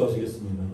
기도하시겠습니다.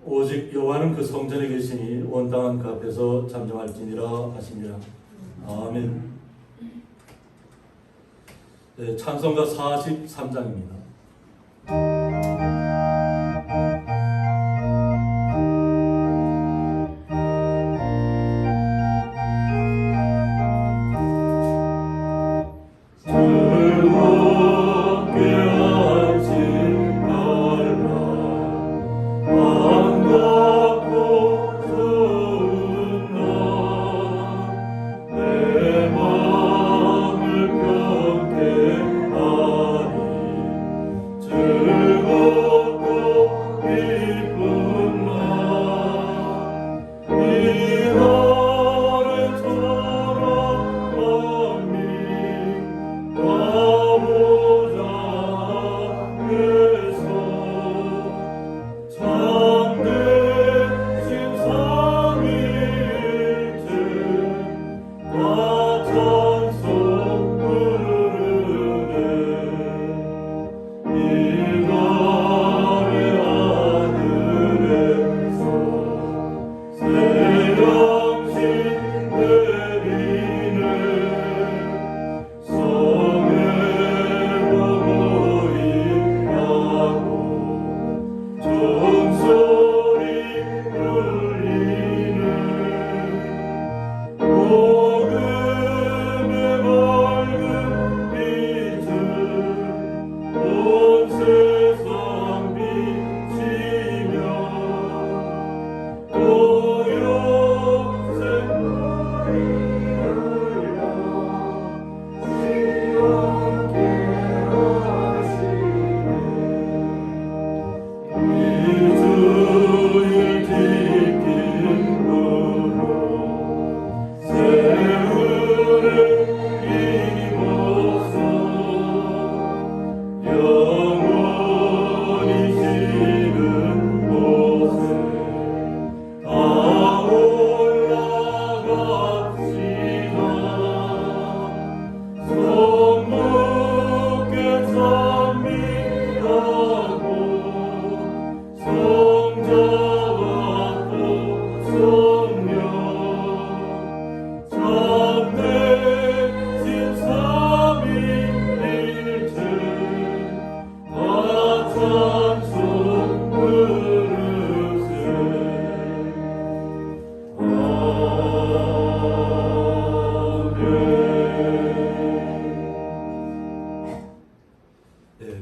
오직 여호와는 그 성전에 계시니 원당한 그 앞에서 잠잠할지니라 하시니라. 아멘. 네, 찬송가 43장입니다.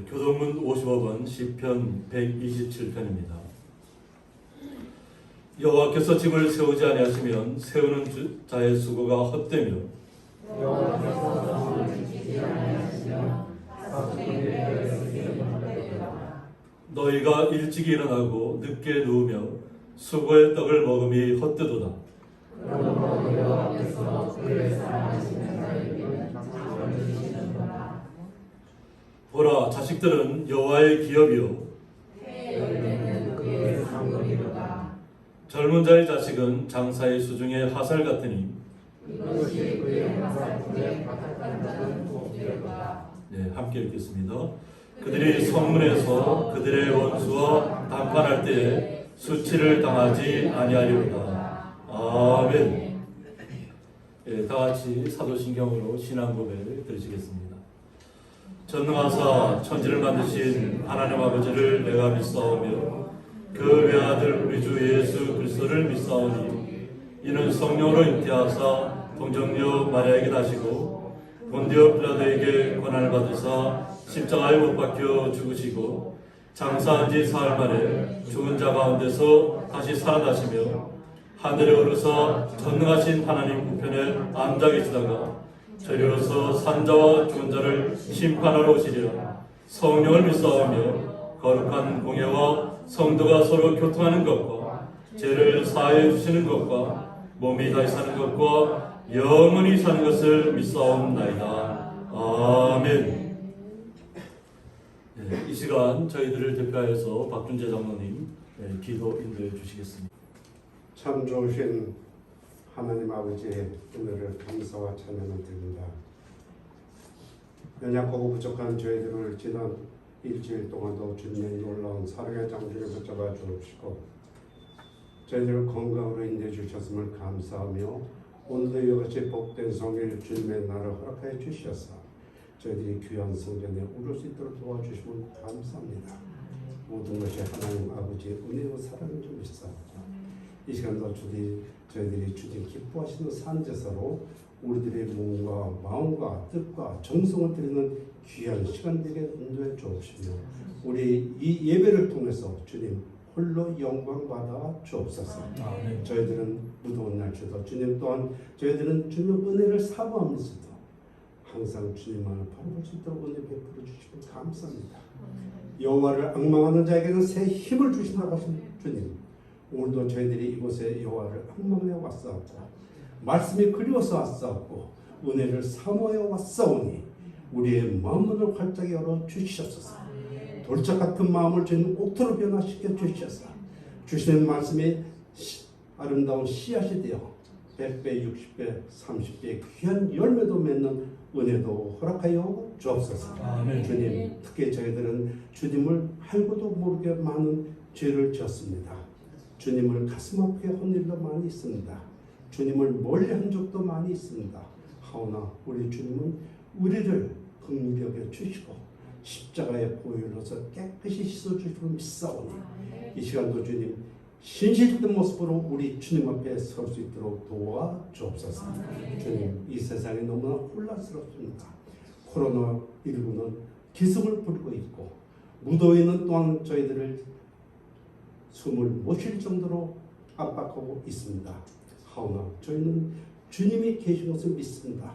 교동문 55번 시편 127편입니다. 여호와께서 집을 세우지 아니하시면 세우는 자의 수고가 헛되며 여호와께서 성을 지키지 아니하시면 사수의 헛되리라. 너희가 일찍이 일어나고 늦게 누우며 수고의 떡을 먹음이 헛되도다. 그러므로 여호와께서 그를 사랑하시는 자에게는 상을 주시는도다. 보라, 자식들은 여호와의 기업이요 해 열매는 그의 상급이로다. 젊은 자의 자식은 장사의 수중의 하살 같으니 이것이 그의 화살품에 가득한 자는 복되로다. 네, 함께 읽겠습니다. 그들이 성문에서 그들의 원수와 담판할 때에 수치를 당하지 아니하리로다. 아멘. 네, 다 같이 사도신경으로 신앙 고백 들으시겠습니다. 전능하사 천지를 만드신 하나님 아버지를 내가 믿사오며 그 외아들 우리 주 예수 그리스도를 믿사오니 이는 성령으로 잉태하사 동정녀 마리아에게 나시고 본디오 빌라도에게 고난을 받으사 십자가에 못 박혀 죽으시고 장사한 지 사흘 만에 죽은 자 가운데서 다시 살아나시며 하늘에 오르사 전능하신 하나님 우편에 앉아 계시다가 저리로서 산자와 죽은 자를 심판하러 오시리라. 성령을 믿사오며 거룩한 공예와 성도가 서로 교통하는 것과 죄를 사하여 주시는 것과 몸이 다시 사는 것과 영원히 사는 것을 믿사옵나이다. 아멘. 이 시간 저희들을 대표하여서 박준재 장로님 기도 인도해 주시겠습니다. 참 좋으신 하나님 아버지의 은혜를 감사와 찬양을 드립니다. 연약하고 부족한 저희들을 지난 일주일 동안도 주님의 놀라운 사랑의 장중에 붙잡아 주옵시고 저희들을 건강으로 인도해 주셨음을 감사하며 오늘도 이같이 복된 성일 주님의 날을 허락하여 주시옵소서. 저희들이 귀한 성전에 오를 수 있도록 도와주시면 감사합니다. 모든 것이 하나님 아버지의 은혜와 사랑을 좀 있사옵소서. 이 시간도 저희들이 주님 기뻐하시는 산제사로 우리들의 몸과 마음과 뜻과 정성을 드리는 귀한 시간 되게 인도해 주옵시며 우리 이 예배를 통해서 주님 홀로 영광 받아 주옵소서. 아멘. 저희들은 무더운 날씨도 주님 또한 저희들은 주님 은혜를 사모하면서도 항상 주님만을 바라볼 수 있도록 은혜 베풀어 주시고 감사합니다. 여호와를 앙망하는 자에게는 새 힘을 주신다고 하신 주님, 오늘도 저희들이 이곳에 여호와를 앙망하여 왔사옵고 말씀이 그리워서 왔사옵고 은혜를 사모하여 왔사오니 우리의 마음문을 활짝 열어 주시옵소서. 돌짝 같은 마음을 주님 옥토로 변화시켜 주시옵소서. 주시는 말씀이 아름다운 씨앗이 되어 100배, 60배, 30배 귀한 열매도 맺는 은혜도 허락하여 주옵소서. 아멘. 주님, 특히 저희들은 주님을 알고도 모르게 많은 죄를 지었습니다. 주님을 가슴 아프게 한 일도 많이 있습니다. 주님을 멀리한 적도 많이 있습니다. 하오나 우리 주님은 우리를 긍휼히 여겨 주시고 십자가의 보혈로서 깨끗이 씻어주시고 믿사오니 이 시간도 주님 신실된 모습으로 우리 주님 앞에 설 수 있도록 도와주옵소서. 주님, 이 세상이 너무나 혼란스럽습니다. 코로나19는 기승을 부리고 있고 무더위는 또한 저희들을 숨을 못 쉴 정도로 압박하고 있습니다. 하오나 저희는 주님이 계신 것을 믿습니다.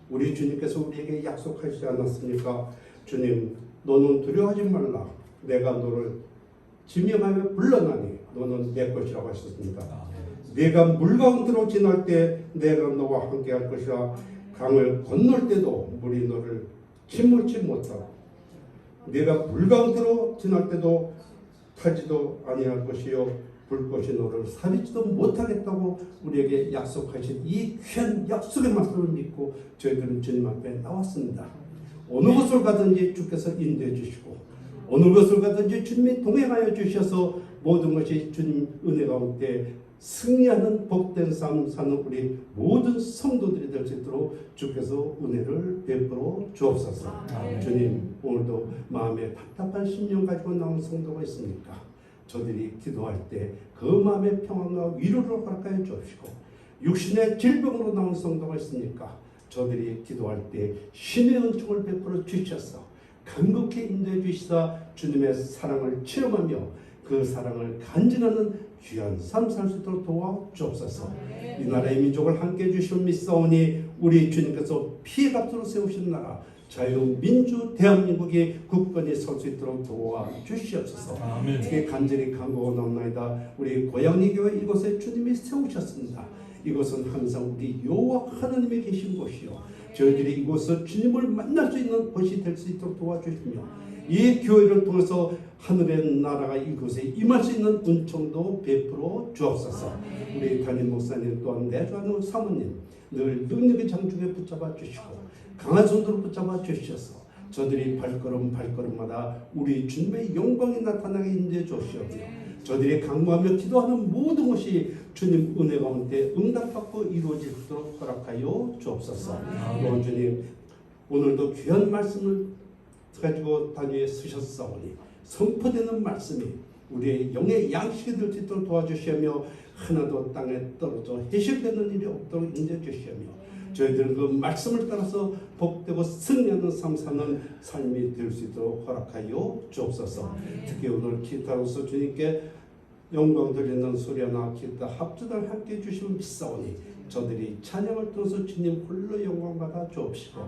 우리 주님께서 우리에게 약속하시지 않았습니까? 주님, 너는 두려워하지 말라. 내가 너를 지명하며 불러나니 너는 내 것이라고 하셨습니다. 내가 물 가운데로 지날 때 내가 너와 함께 할 것이라. 강을 건널 때도 물이 너를 침몰치 못하고 내가 물 가운데로 지날 때도 타지도 아니할 것이요 불꽃이 너를 사리지도 못하겠다고 우리에게 약속하신 이 귀한 약속의 말씀을 믿고 저희들은 주님 앞에 나왔습니다. 어느 곳을 가든지 주께서 인도해 주시고 어느 곳을 가든지 주님이 동행하여 주셔서 모든 것이 주님 은혜 가운데 승리하는 복된 삶 사는 우리 모든 성도들이 될 수 있도록 주께서 은혜를 베풀어 주옵소서. 주님, 오늘도 마음에 답답한 심령 가지고 나온 성도가 있습니까? 저들이 기도할 때 그 마음의 평안과 위로를 허락하여 주옵시고 육신의 질병으로 나온 성도가 있습니까? 저들이 기도할 때 신의 은총을 베풀어 주셔서 간곡히 인도해 주시사 주님의 사랑을 체험하며 그 사랑을 간증하는 귀한 삶 살 수 있도록 도와주옵소서. 이 나라의 민족을 함께 해주시면 믿사오니 우리 주님께서 피해값으로 세우신 나라 자유민주 대한민국이 굳건히 설 수 있도록 도와주시옵소서. 특히 간절히 간구하고 나옵나이다. 우리 고양리 교회 이곳에 주님이 세우셨습니다. 이곳은 항상 우리 여호와 하나님이 계신 곳이요 저희들이 이곳에서 주님을 만날 수 있는 곳이 될 수 있도록 도와주시며 이 교회를 통해서 하늘의 나라가 이곳에 임할 수 있는 은총도 베풀어 주옵소서. 우리 담임 목사님 또한 내주하는 사모님 늘 능력의 장중에 붙잡아 주시고 강한 손으로 붙잡아 주셔서 저들이 발걸음마다 우리 주님의 영광이 나타나게 인도해 주시옵며 저들이 강구하며 기도하는 모든 것이 주님 은혜 가운데 응답받고 이루어지도록 허락하여 주옵소서. 또 주님, 오늘도 귀한 말씀을 가지고 단위에 쓰셨사오니 선포되는 말씀이 우리의 영의 양식이 될 수 있도록 도와주시며 하나도 땅에 떨어져 해실되는 일이 없도록 인도해 주시며 저희들은 그 말씀을 따라서 복되고 승리하는 삶 사는 삶이 될 수 있도록 허락하여 주옵소서. 특히 오늘 기타로서 주님께 영광 드리는 소리나 기타 합주들 함께 해주시면 믿사오니 저들이 찬양을 통해서 주님 홀로 영광받아 주옵시고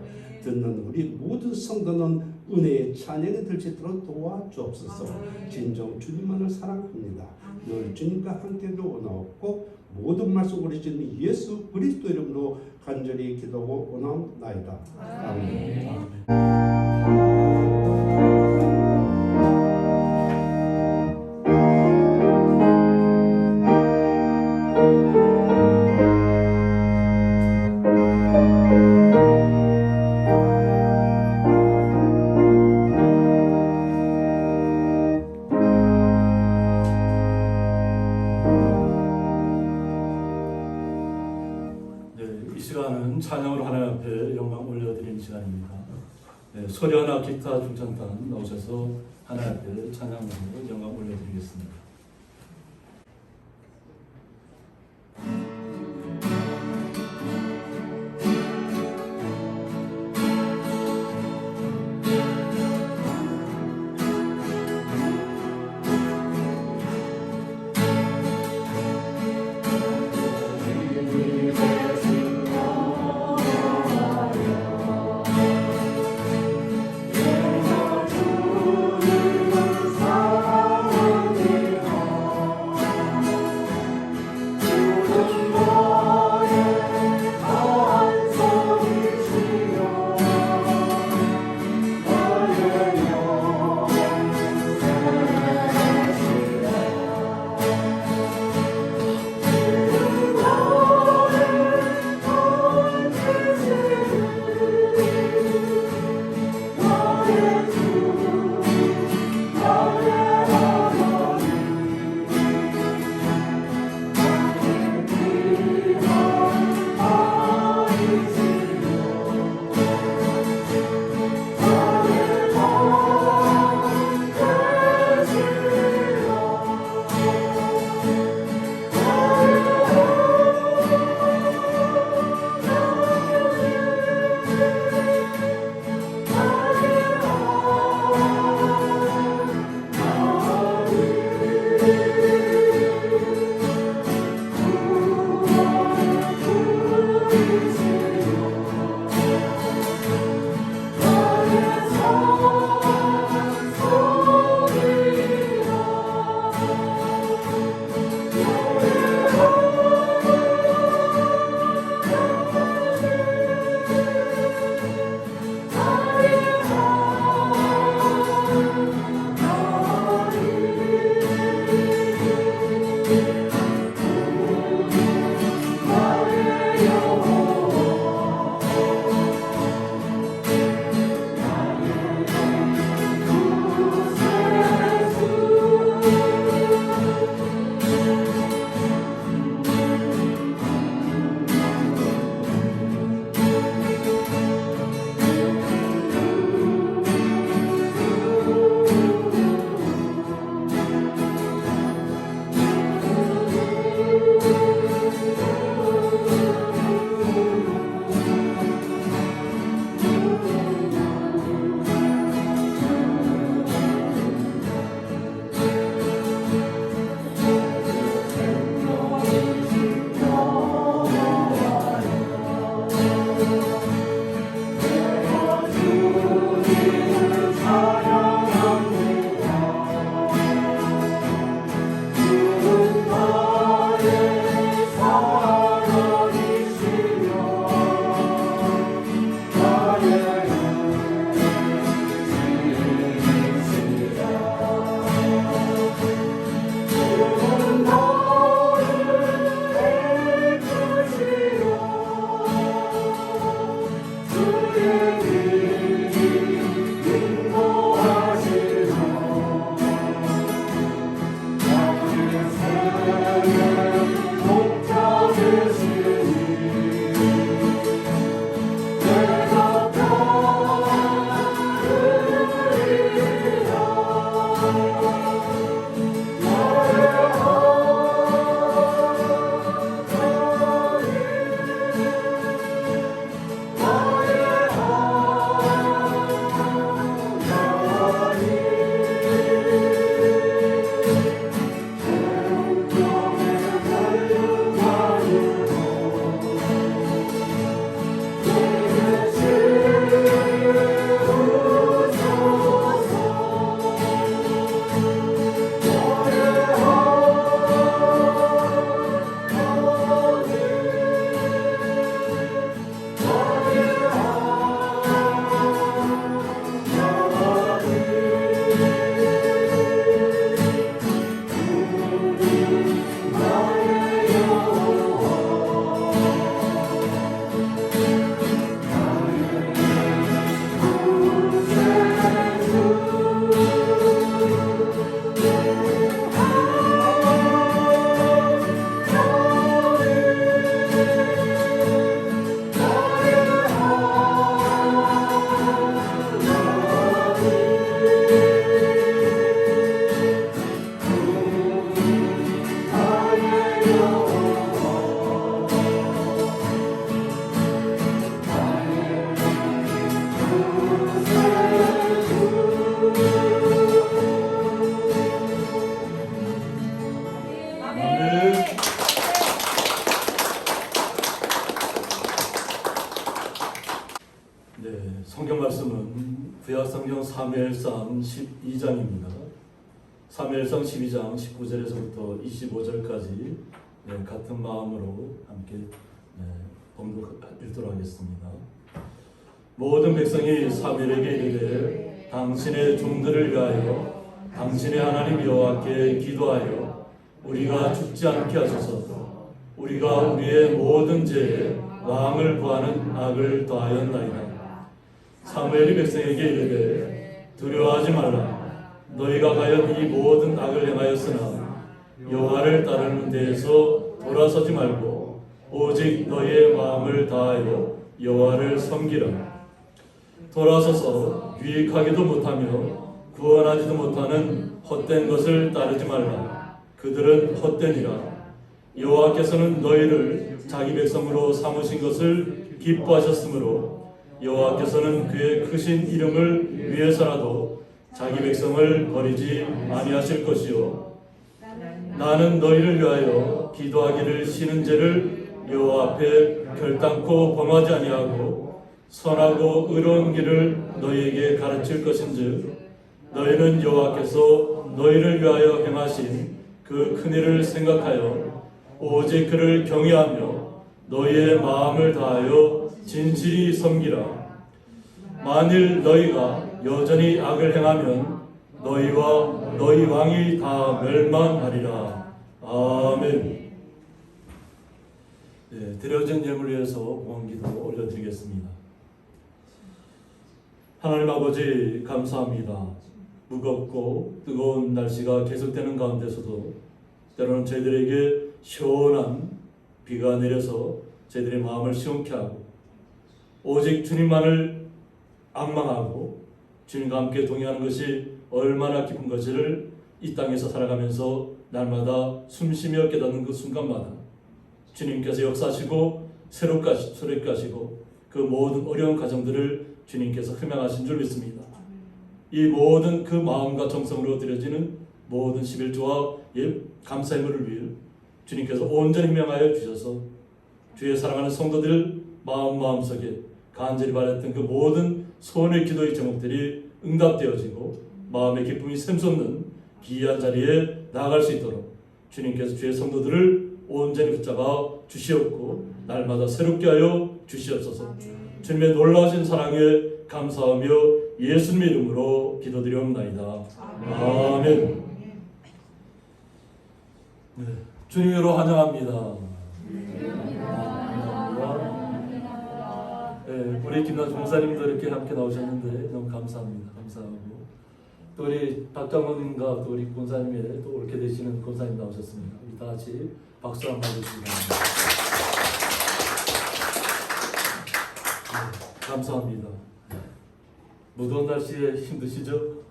듣는 우리 모든 성도는 은혜의 찬양이 될 수 있도록 도와주옵소서. 진정 주님만을 사랑합니다. 늘 주님과 함께도 원하옵고 모든 말씀 우리 주님 예수 그리스도 이름으로 간절히 기도하고 원하옵나이다. 아멘. 이 시간은 찬양으로 하나님 앞에 영광 올려드리는 시간입니다. 소리하나 기타 중창단 나오셔서 하나님 앞에 찬양으로 영광 올려드리겠습니다. 네, 성경 말씀은 구약성경 사무엘상 12장입니다. 사무엘상 12장 19절에서부터 25절까지 같은 마음으로 함께 읽도록 하겠습니다. 모든 백성이 사무엘에게 이르되 당신의 종들을 위하여 당신의 하나님 여호와께 기도하여 우리가 죽지 않게 하소서. 우리가 우리의 모든 죄에 왕을 구하는 악을 더하였나이다. 사무엘이 백성에게 이르되 두려워하지 말라. 너희가 과연 이 모든 악을 행하였으나 여호와를 따르는 데에서 돌아서지 말고 오직 너희의 마음을 다하여 여호와를 섬기라. 돌아서서 유익하기도 못하며 구원하지도 못하는 헛된 것을 따르지 말라. 그들은 헛되니라. 여호와께서는 너희를 자기 백성으로 삼으신 것을 기뻐하셨으므로 여호와께서는 그의 크신 이름을 위해서라도 자기 백성을 버리지 아니하실 것이요 나는 너희를 위하여 기도하기를 쉬는 죄를 여호와 앞에 결단코 범하지 아니하고 선하고 의로운 길을 너희에게 가르칠 것인즉 너희는 여호와께서 너희를 위하여 행하신 그 큰일을 생각하여 오직 그를 경외하며 너희의 마음을 다하여 진실이 섬기라. 만일 너희가 여전히 악을 행하면 너희와 너희 왕이 다 멸망하리라. 아멘. 네, 드려진 예물 위해서 공헌기도 올려드리겠습니다. 하나님 아버지 감사합니다. 무겁고 뜨거운 날씨가 계속되는 가운데서도 때로는 저희들에게 시원한 비가 내려서 저희들의 마음을 시원케 하고 오직 주님만을 앙망하고 주님과 함께 동행하는 것이 얼마나 기쁜 것을 이 땅에서 살아가면서 날마다 숨쉬며 깨닫는 그 순간마다 주님께서 역사하시고 새롭게 하시고 그 모든 어려운 과정들을 주님께서 흠양하신 줄 믿습니다. 이 모든 그 마음과 정성으로 드려지는 모든 11조와 감사의 물을 위해 주님께서 온전히 흠양하여 주셔서 주의 사랑하는 성도들 마음속에 간절히 바랬던 그 모든 소원의 기도의 제목들이 응답되어지고 마음의 기쁨이 샘솟는 귀한 자리에 나아갈 수 있도록 주님께서 주의 성도들을 온전히 붙잡아 주시옵고 날마다 새롭게 하여 주시옵소서. 주님의 놀라우신 사랑에 감사하며 예수님의 이름으로 기도드리옵나이다. 아멘. 네, 주님으로 환영합니다. 네, 우리 김남 종사님도 이렇게 함께 나오셨는데 너무 감사합니다. 감사하고 또 우리 박정원님과 또 우리 권사님의 또 옳게 되시는 권사님 나오셨습니다. 우리 다 같이 박수 한번 해주시기 바랍니다. 네, 감사합니다. 무더운 날씨에 힘드시죠?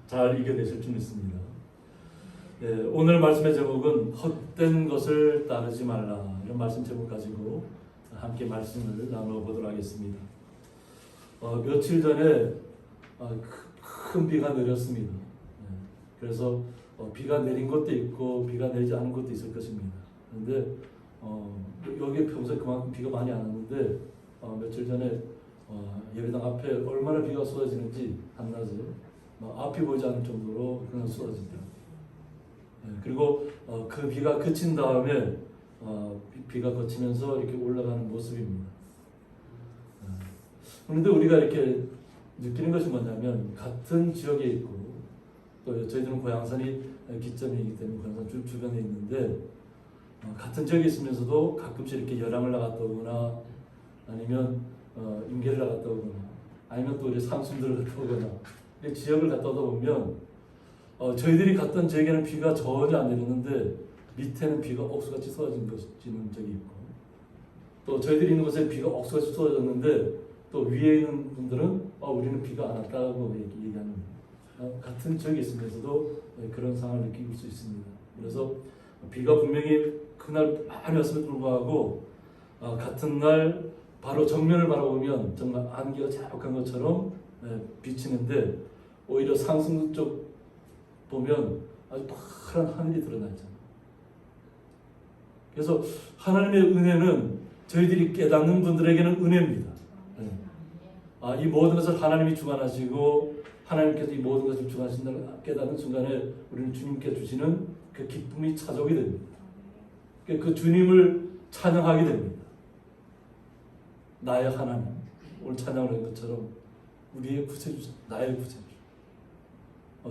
잘 이겨내실 줄 믿습니다. 네, 오늘 말씀의 제목은 헛된 것을 따르지 말라 이런 말씀 제목 가지고 함께 말씀을 나눠보도록 하겠습니다. 며칠 전에 큰 비가 내렸습니다. 네, 그래서 비가 내린 것도 있고 비가 내리지 않은 것도 있을 것입니다. 그런데 여기 평소에 그만큼 비가 많이 안 왔는데 며칠 전에 예배당 앞에 얼마나 비가 쏟아지는지 한낮에 앞이 보이지 않을 정도로 그냥 쏟아진다. 네, 그리고 그 비가 그친 다음에 비가 거치면서 이렇게 올라가는 모습입니다. 그런데 우리가 이렇게 느끼는 것이 뭐냐면 같은 지역에 있고 또 저희들은 고향산이 기점이기 때문에 고향산 주변에 있는데 같은 지역에 있으면서도 가끔씩 이렇게 열암을 나갔다 오거나 아니면 임계를 나갔다 오거나 아니면 또 우리 상순들을 갔다 오거나 지역을 갔다 오다 보면 저희들이 갔던 지역에는 비가 전혀 안 내리는데 밑에는 비가 억수같이 쏟아지는 적이 있고 또 저희들이 있는 곳에 비가 억수같이 쏟아졌는데 또 위에 있는 분들은 우리는 비가 안 왔다고 얘기하는 같은 지역에 있으면서도 그런 상황을 느낄 수 있습니다. 그래서 비가 분명히 그날 많이 왔음에도 불구하고 같은 날 바로 정면을 바라보면 정말 안개가 자욱한 것처럼 비치는데 오히려 상승 쪽 보면 아주 파란 하늘이 드러나 있잖아요. 그래서 하나님의 은혜는 저희들이 깨닫는 분들에게는 은혜입니다. 이 모든 것을 하나님이 주관하시고 하나님께서 이 모든 것을 주관하신다는 깨닫는 순간에 우리는 주님께 주시는 그 기쁨이 찾아오게 됩니다. 그 주님을 찬양하게 됩니다. 나의 하나님, 오늘 찬양을 한 것처럼 우리의 구세주자, 나의 구세주.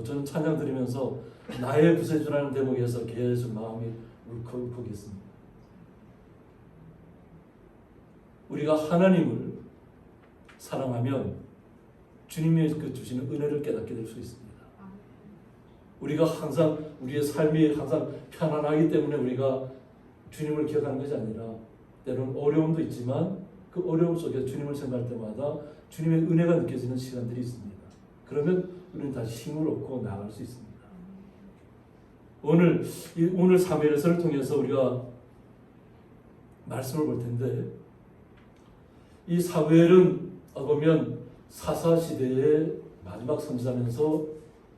저는 찬양 드리면서 나의 구세주라는 대목에서 계속 마음이 울컥울컥했습니다. 우리가 하나님을 사랑하면 주님이 주시는 은혜를 깨닫게 될 수 있습니다. 우리가 항상 우리의 삶이 항상 편안하기 때문에 우리가 주님을 기억하는 것이 아니라 때로는 어려움도 있지만 그 어려움 속에 주님을 생각할 때마다 주님의 은혜가 느껴지는 시간들이 있습니다. 그러면 우리는 다시 힘을 얻고 나아갈 수 있습니다. 오늘 사무엘서를 통해서 우리가 말씀을 볼 텐데 이 사무엘은 보면 사사 시대의 마지막 선지자면서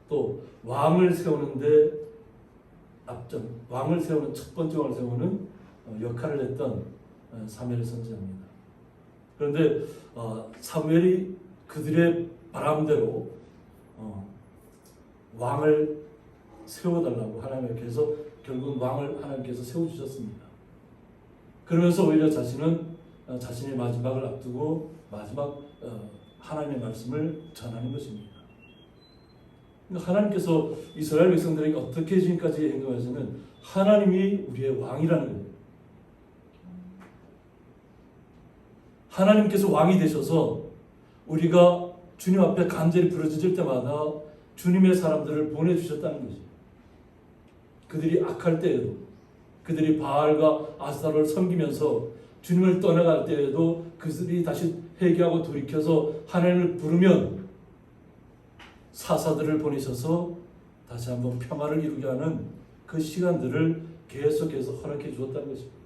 또 왕을 세우는데 왕을 세우는 첫 번째 왕을 세우는 역할을 했던 사무엘 선지자입니다. 그런데 사무엘이 그들의 바람대로 왕을 세워달라고 하나님께서 결국 왕을 하나님께서 세워주셨습니다. 그러면서 오히려 자신의 마지막을 앞두고 마지막 하나님의 말씀을 전하는 것입니다. 하나님께서 이스라엘 백성들에게 어떻게 지금까지 행동하시는 하나님이 우리의 왕이라는 거예요. 하나님께서 왕이 되셔서 우리가 주님 앞에 간절히 부르짖을 때마다 주님의 사람들을 보내주셨다는 거죠. 그들이 악할 때에도 그들이 바알과 아스타로를 섬기면서 주님을 떠나갈 때에도 그들이 다시 회개하고 돌이켜서 하나님을 부르면 사사들을 보내셔서 다시 한번 평화를 이루게 하는 그 시간들을 계속해서 허락해 주었다는 것입니다.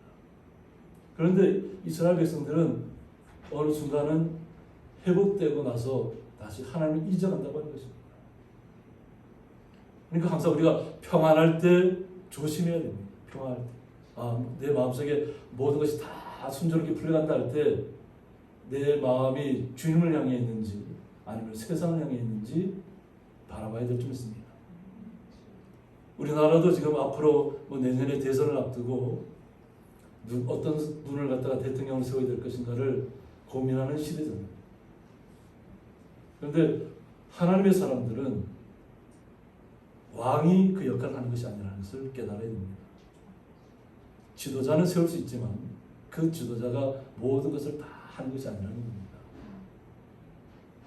그런데 이스라엘 백성들은 어느 순간은 회복되고 나서 다시 하나님을 잊어간다고 하는 것입니다. 그러니까 항상 우리가 평안할 때 조심해야 됩니다. 평안할 때. 내 마음속에 모든 것이 다 순조롭게 풀려간다 할 때 내 마음이 주님을 향해 있는지 아니면 세상을 향해 있는지 바라봐야 될 점 있습니다. 우리나라도 지금 앞으로 내년에 대선을 앞두고 어떤 분을 갖다가 대통령을 세워야 될 것인가를 고민하는 시대잖아요. 그런데 하나님의 사람들은 왕이 그 역할을 하는 것이 아니라는 것을 깨달아야 됩니다. 지도자는 세울 수 있지만 그 지도자가 모든 것을 다 하는 것이 아니라는 겁니다.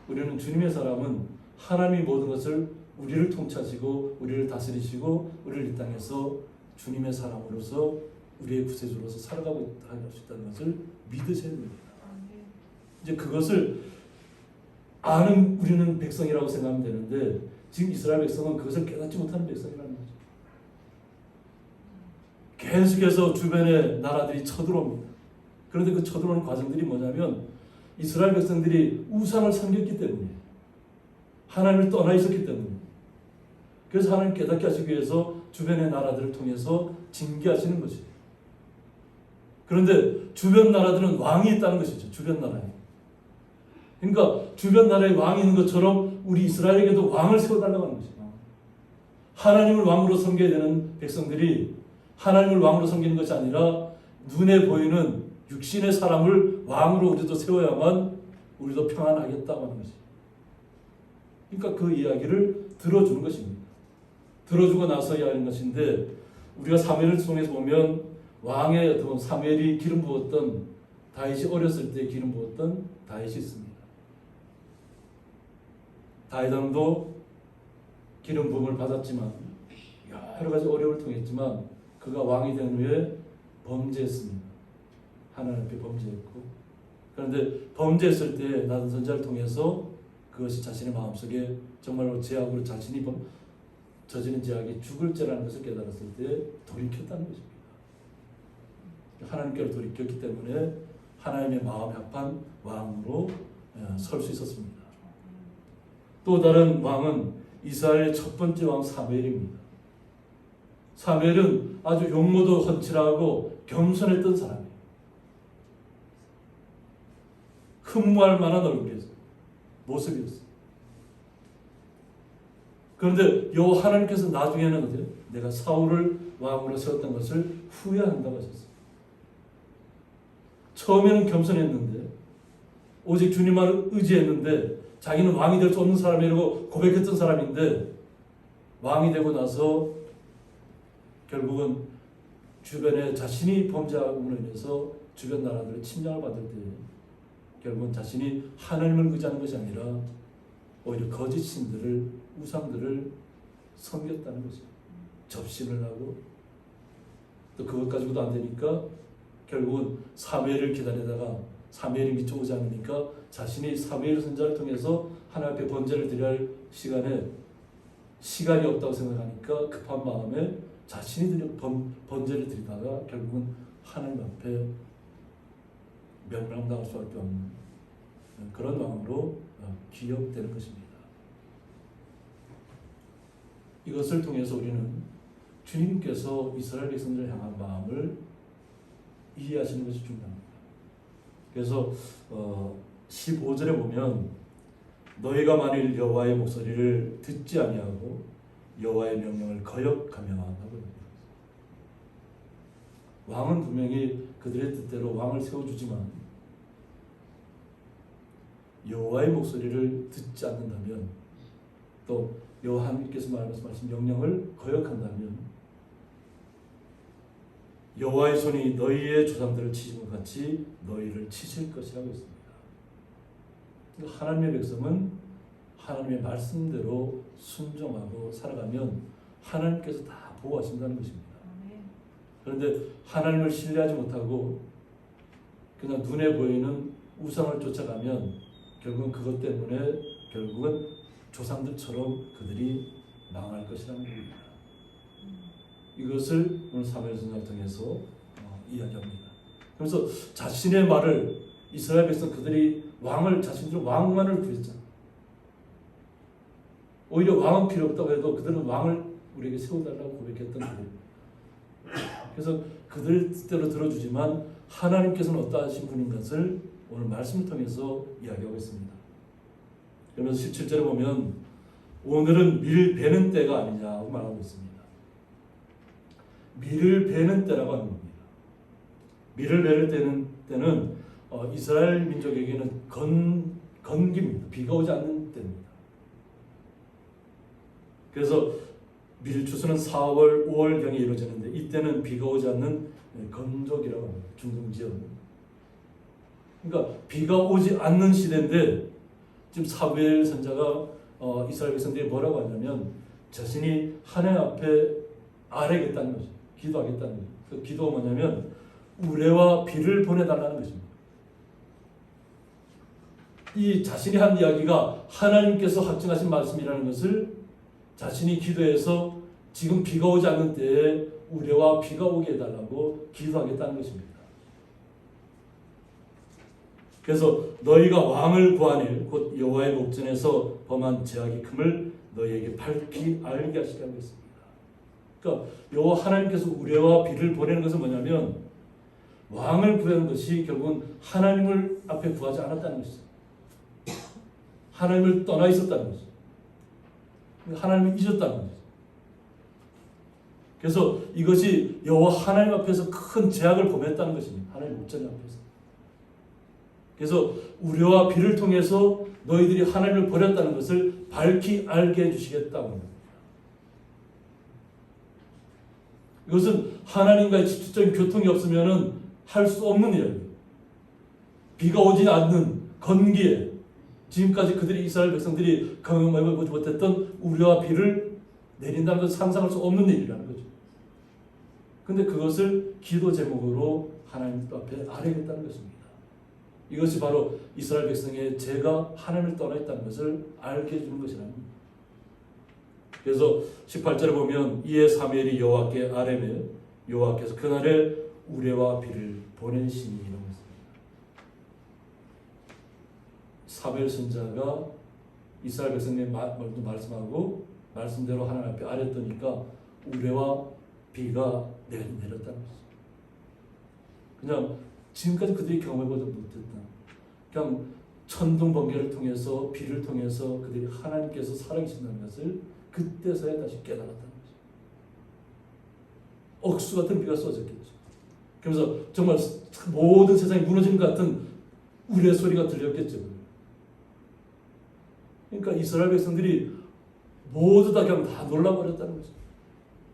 우리는 주님의 사람은 하나님이 모든 것을 우리를 통치하시고 우리를 다스리시고 우리를 이 땅에서 주님의 사람으로서 우리의 구세주로서 살아가고 할 수 있다는 것을 믿으셔야 됩니다. 이제 그것을 아는 우리는 백성이라고 생각하면 되는데 지금 이스라엘 백성은 그것을 깨닫지 못하는 백성이라는 거죠. 계속해서 주변의 나라들이 쳐들어옵니다. 그런데 그 쳐들어오는 과정들이 뭐냐면 이스라엘 백성들이 우상을 섬겼기 때문에 하나님을 떠나 있었기 때문에 그래서 하나님 깨닫게 하시기 위해서 주변의 나라들을 통해서 징계하시는 것이에요. 그런데 주변 나라들은 왕이 있다는 것이죠. 주변 나라에. 그러니까 주변 나라에 왕이 있는 것처럼 우리 이스라엘에게도 왕을 세워달라고 하는 것이죠. 하나님을 왕으로 섬겨야 되는 백성들이 하나님을 왕으로 섬기는 것이 아니라 눈에 보이는 육신의 사람을 왕으로 우리도 세워야만 우리도 평안하겠다고 하는 것이죠. 그러니까 그 이야기를 들어주는 것입니다. 들어주고 나서 이야기하는 것인데 우리가 사무엘을 통해서 보면 왕의 어떤 사무엘이 기름 부었던 다윗이 어렸을 때 기름 부었던 다윗이 있습니다. 다윗 왕도 기름 부음을 받았지만 여러 가지 어려움을 통했지만 그가 왕이 된 후에 범죄했습니다. 하나님 앞에 범죄했고 그런데 범죄했을 때 나단 선지자를 통해서 그것이 자신의 마음속에 정말로 죄악으로 자신이 저지른 죄악이 죽을 죄라는 것을 깨달았을 때 돌이켰다는 것입니다. 하나님께로 돌이켰기 때문에 하나님의 마음에 합한 왕으로 설 수 있었습니다. 또 다른 왕은 이스라엘의 첫 번째 왕 사무엘입니다. 사무엘은 아주 용모도 헌칠하고 겸손했던 사람이에요. 흠모할 만한 얼굴이었어요. 모습이었어요. 그런데 요 하나님께서 나중에는 어때요? 내가 사울을 왕으로 세웠던 것을 후회한다고 하셨어요. 처음에는 겸손했는데 오직 주님만을 의지했는데 자기는 왕이 될 수 없는 사람이라고 고백했던 사람인데 왕이 되고 나서 결국은 주변에 자신이 범죄함으로 인해서 주변 나라들의 침략을 받을 때 결국은 자신이 하나님을 의지하는 것이 아니라 오히려 거짓 신들을 우상들을 섬겼다는 거죠. 접신을 하고 또 그것 가지고도 안 되니까 결국은 사무엘을 기다리다가 사무엘이 미처 오지 않으니까 자신이 사무엘 선지자를 통해서 하나님 앞에 번제를 드려야 할 시간이 없다고 생각하니까 급한 마음에 자신이 번제를 드리다가 결국은 하나님 앞에 멸망당할 수밖에 없는 그런 왕으로 기억되는 것입니다. 이것을 통해서 우리는 주님께서 이스라엘 백성들을 향한 마음을 이해하시는 것이 중요합니다. 그래서 15절에 보면 너희가 만일 여호와의 목소리를 듣지 아니하고 여호와의 명령을 거역하며 하고 합니다. 왕은 분명히 그들의 뜻대로 왕을 세워주지만 여호와의 목소리를 듣지 않는다면 또 여호와 하나님께서 말씀하신 명령을 거역한다면 여호와의 손이 너희의 조상들을 치신 것 같이 너희를 치실 것이라고 했습니다. 하나님의 백성은 하나님의 말씀대로 순종하고 살아가면 하나님께서 다 보호하신다는 것입니다. 그런데 하나님을 신뢰하지 못하고 그냥 눈에 보이는 우상을 쫓아가면 결국은 그것 때문에 결국은 조상들처럼 그들이 망할 것이라는 겁니다. 이것을 오늘 사무엘 선지자를 통해서 이야기합니다. 그래서 자신의 말을 이스라엘 백성 그들이 자신들 왕만을 구했잖아. 오히려 왕은 필요 없다고 해도 그들은 왕을 우리에게 세워달라고 고백했던 거예요. 그래서 그들 뜻대로 들어주지만 하나님께서는 어떠하신 분인 것을 오늘 말씀을 통해서 이야기하고 있습니다. 그러면서 17절에 보면 오늘은 밀 베는 때가 아니냐고 말하고 있습니다. 밀을 베는 때라고 하는 겁니다. 밀을 베는 때는 이스라엘 민족에게는 건기입니다. 비가 오지 않는 때입니다. 그래서 밀 추수는 4월, 5월경에 이루어지는데 이때는 비가 오지 않는 건조기라고 합니다. 중동 지역. 그러니까 비가 오지 않는 시대인데 지금 사무엘 선지자가 이스라엘 백성들이 뭐라고 하냐면 자신이 하나님 앞에 아뢰겠다는 거죠. 기도하겠다는 거죠. 그 기도가 뭐냐면 우레와 비를 보내달라는 것입니다. 이 자신이 한 이야기가 하나님께서 확증하신 말씀이라는 것을 자신이 기도해서 지금 비가 오지 않는 때에 우레와 비가 오게 해달라고 기도하겠다는 것입니다. 그래서 너희가 왕을 구하니 곧 여호와의 목전에서 범한 죄악이 큼을 너희에게 밝히 알게 하시라고 했습니다. 그러니까 여호와 하나님께서 우레와 비를 보내는 것은 뭐냐면 왕을 구하는 것이 결국은 하나님을 앞에 구하지 않았다는 것이죠. 하나님을 떠나 있었다는 것이죠. 하나님을 잊었다는 것이죠. 그래서 이것이 여호와 하나님 앞에서 큰 죄악을 범했다는 것입니다. 하나님 목전 앞에서. 그래서 우레와 비를 통해서 너희들이 하나님을 버렸다는 것을 밝히 알게 해주시겠다는 겁니다. 이것은 하나님과의 직접적인 교통이 없으면 할 수 없는 일이에요. 비가 오지 않는 건기에 지금까지 그들이 이스라엘 백성들이 경험해보지 못했던 우레와 비를 내린다는 것은 상상할 수 없는 일이라는 거죠. 근데 그것을 기도 제목으로 하나님 앞에 아뢰겠다는 것입니다. 이것이 바로 이스라엘 백성의 죄가 하나님을 떠나 있다는 것을 알게 해주는 것이라는 겁니다. 그래서 18절에 보면 이에 사무엘이 여호와께 아뢰매 여호와께서 그날에 우레와 비를 보내시니라고 했습니다. 사무엘 선지자가 이스라엘 백성의 말씀하고 말씀대로 하나님 앞에 아뢰더니까 우레와 비가 내렸다는 거죠. 그냥 지금까지 그들이 경험해보지 못했다. 그냥 천둥 번개를 통해서 비를 통해서 그들이 하나님께서 살아계신다는 것을 그때서야 다시 깨달았다는 거죠. 억수 같은 비가 쏟아졌겠죠. 그러면서 정말 모든 세상이 무너지는 것 같은 우레 소리가 들렸겠죠. 그러니까 이스라엘 백성들이 모두 다 그냥 다 놀라버렸다는 거죠.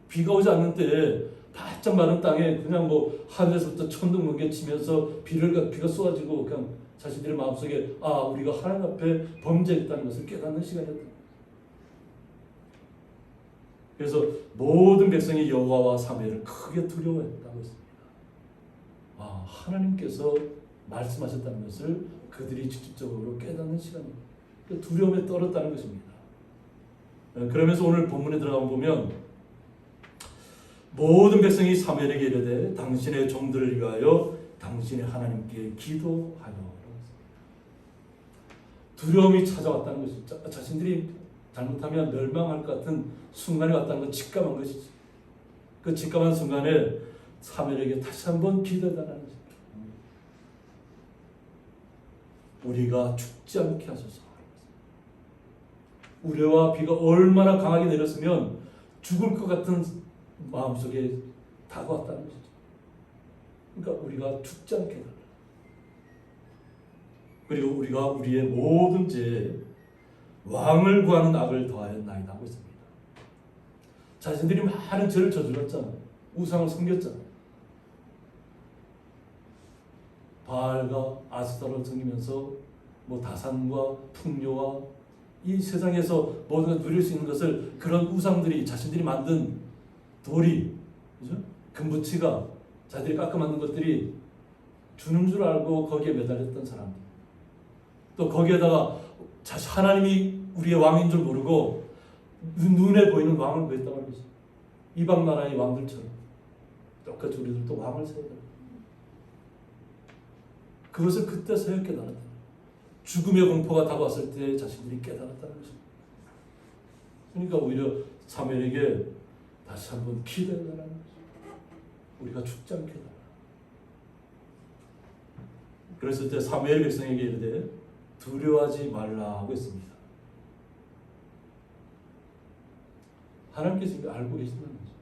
비가 오지 않는 때에 바짝 마른 땅에 그냥 뭐 하늘에서부터 천둥 번개 치면서 비가 쏟아지고 그냥 자신들의 마음속에 우리가 하나님 앞에 범죄했다는 것을 깨닫는 시간이었다. 그래서 모든 백성이 여호와와 사무엘을 크게 두려워했다고 했습니다. 하나님께서 말씀하셨다는 것을 그들이 직접적으로 깨닫는 시간입니다. 두려움에 떨었다는 것입니다. 그러면서 오늘 본문에 들어가 보면 모든 백성이 사무엘에게 이르되 당신의 종들을 위하여 당신의 하나님께 기도하여. 두려움이 찾아왔다는 것이죠. 자신들이 잘못하면 멸망할 것 같은 순간이 왔다는 건 직감한 것이지. 그 직감한 순간에 사무엘에게 다시 한번 기도해달라는 것입니다. 우리가 죽지 않게 하소서. 우레와 비가 얼마나 강하게 내렸으면 죽을 것 같은 마음속에 다가왔다는 것이죠. 그러니까 우리가 죽지 않게 해달라. 그리고 우리가 우리의 모든 죄에 왕을 구하는 악을 더하였나이다 하고 있습니다. 자신들이 많은 죄를 저질렀잖아요. 우상을 섬겼잖아요. 바알과 아스타를 섬기면서 다산과 풍요와 이 세상에서 모두가 누릴 수 있는 것을 그런 우상들이 자신들이 만든 돌이, 그죠? 금붙이가 자기들이 깎아 만든 것들이 주는 줄 알고 거기에 매달렸던 사람들. 또 거기에다가 하나님이 우리의 왕인 줄 모르고 눈에 보이는 왕을 구했단 말이죠. 이방 나라의 왕들처럼 똑같이 우리들도 왕을 세워야 돼요. 그것을 그때서야 깨달았다. 죽음의 공포가 다가왔을 때 자신들이 깨달았다는 것입니다. 그러니까 오히려 사무엘에게 다시 한번 기도해달라는 거죠. 우리가 죽지 않게 해달라. 그랬을 때 사무엘 백성에게 이르되 두려워하지 말라 하고 있습니다. 하나님께서 이미 알고 계신다는 거죠.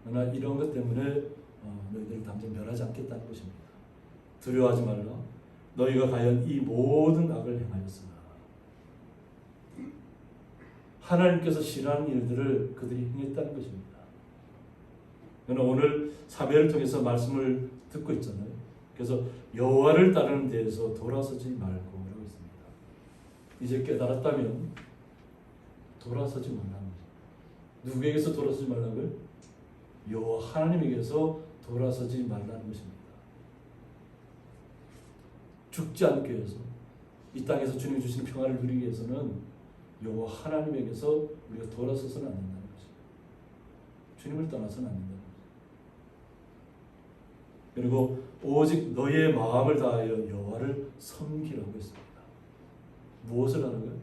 그러나 이런 것 때문에 너희들을 당장 멸하지 않겠다는 것입니다. 두려워하지 말라. 너희가 과연 이 모든 악을 행하였으나 하나님께서 싫어하는 일들을 그들이 행했다는 것입니다. 저는 오늘 사무엘을 통해서 말씀을 듣고 있잖아요. 그래서 여호와를 따르는 데에서 돌아서지 말고 라고 했습니다. 이제 깨달았다면 돌아서지 말라는 거죠. 누구에게서 돌아서지 말라고요? 여호와 하나님에게서 돌아서지 말라는 것입니다. 죽지 않기 위해서 이 땅에서 주님이 주시는 평안을 누리기 위해서는 여호와 하나님에게서 우리가 돌아서서는 안 된다는 거죠. 주님을 떠나서는 안 된다는 거죠. 그리고 오직 너의 마음을 다하여 여호와를 섬기라고 했습니다. 무엇을 하라고요?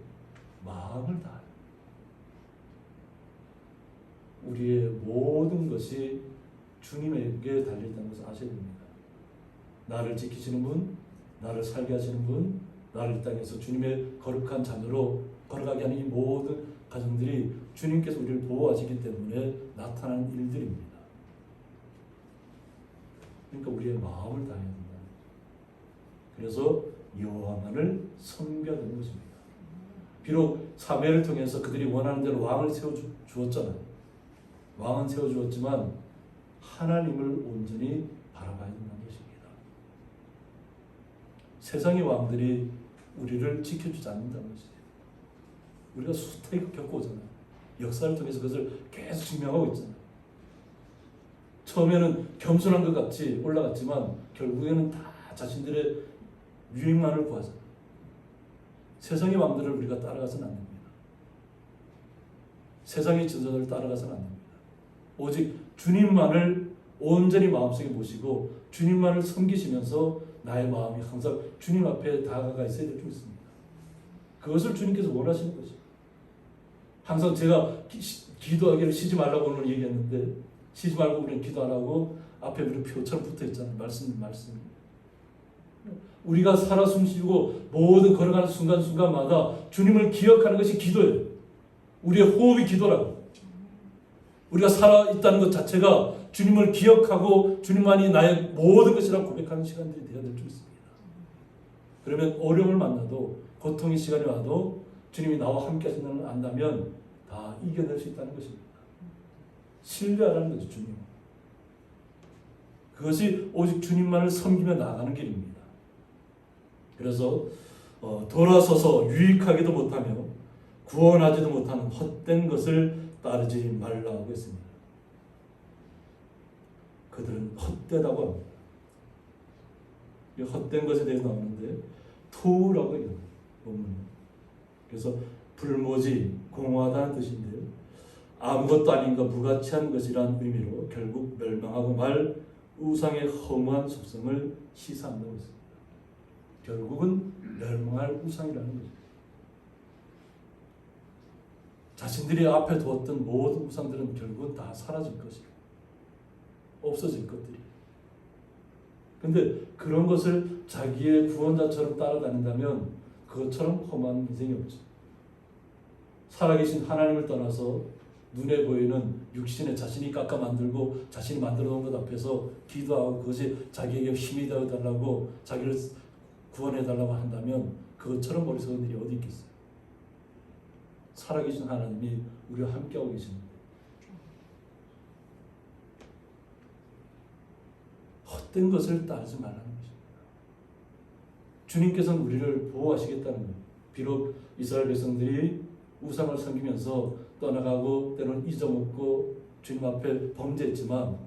마음을 다하여. 우리의 모든 것이 주님에게 달려있다는 것을 아셔야 됩니다. 나를 지키시는 분, 나를 살게 하시는 분, 나를 이 땅에서 주님의 거룩한 자녀로 걸어가게 하는 이 모든 가정들이 주님께서 우리를 보호하시기 때문에 나타나는 일들입니다. 그러니까 우리의 마음을 다해야 된다. 그래서 여호와만을 섬겨야 되는 것입니다. 비록 사무엘을 통해서 그들이 원하는 대로 왕을 세워주었잖아요. 왕은 세워주었지만 하나님을 온전히 바라봐야 된다는 것입니다. 세상의 왕들이 우리를 지켜주지 않는다는 것이죠. 우리가 숱하게 겪어오잖아요. 역사를 통해서 그것을 계속 증명하고 있잖아요. 처음에는 겸손한 것 같이 올라갔지만 결국에는 다 자신들의 유익만을 구하잖아요. 세상의 왕들을 우리가 따라가서는 안 됩니다. 세상의 지도자들을 따라가서는 안 됩니다. 오직 주님만을 온전히 마음속에 모시고 주님만을 섬기시면서 나의 마음이 항상 주님 앞에 다가가 있어야 될 줄 믿습니다. 그것을 주님께서 원하시는 거죠. 항상 제가 기도하기를 쉬지 말라고 오늘 얘기했는데 쉬지 말고 우리는 기도 안 하고 앞에 우리 표처럼 붙어 있잖아요. 말씀. 우리가 살아 숨쉬고 모든 걸어가는 순간순간마다 주님을 기억하는 것이 기도예요. 우리의 호흡이 기도라고. 우리가 살아있다는 것 자체가 주님을 기억하고 주님만이 나의 모든 것이라고 고백하는 시간들이 되어야 될 줄 믿습니다. 그러면 어려움을 만나도 고통의 시간이 와도 주님이 나와 함께 하신다는 걸 안다면 다 이겨낼 수 있다는 것입니다. 신뢰하라는 거죠. 주님. 그것이 오직 주님만을 섬기며 나아가는 길입니다. 그래서 돌아서서 유익하기도 못하며 구원하지도 못하는 헛된 것을 따르지 말라고 했습니다. 그들은 헛되다고 합니다. 이 헛된 것에 대해서 나오는데 토우라고 해요. 본문에. 그래서 불모지, 공허하다는 뜻인데요. 아무것도 아닌 것, 무가치한 것이란 의미로 결국 멸망하고 말 우상의 허무한 속성을 시사한다고 했습니다. 결국은 멸망할 우상이라는 거죠. 자신들이 앞에 두었던 모든 우상들은 결국은 다 사라질 것이고 없어질 것들이. 근데 그런 것을 자기의 구원자처럼 따라다닌다면 그것처럼 험한 인생이 없죠. 살아계신 하나님을 떠나서 눈에 보이는 육신에 자신이 깎아 만들고 자신이 만들어 놓은 것 앞에서 기도하고 그것이 자기에게 힘이 되어달라고 자기를 구원해달라고 한다면 그것처럼 어리석은 일이 어디 있겠어요. 살아계신 하나님이 우리와 함께하고 계십니다. 헛된 것을 따르지 말라는 것입니다. 주님께서는 우리를 보호하시겠다는 거예요. 비록 이스라엘 백성들이 우상을 섬기면서 떠나가고 때로는 잊어먹고 주님 앞에 범죄했지만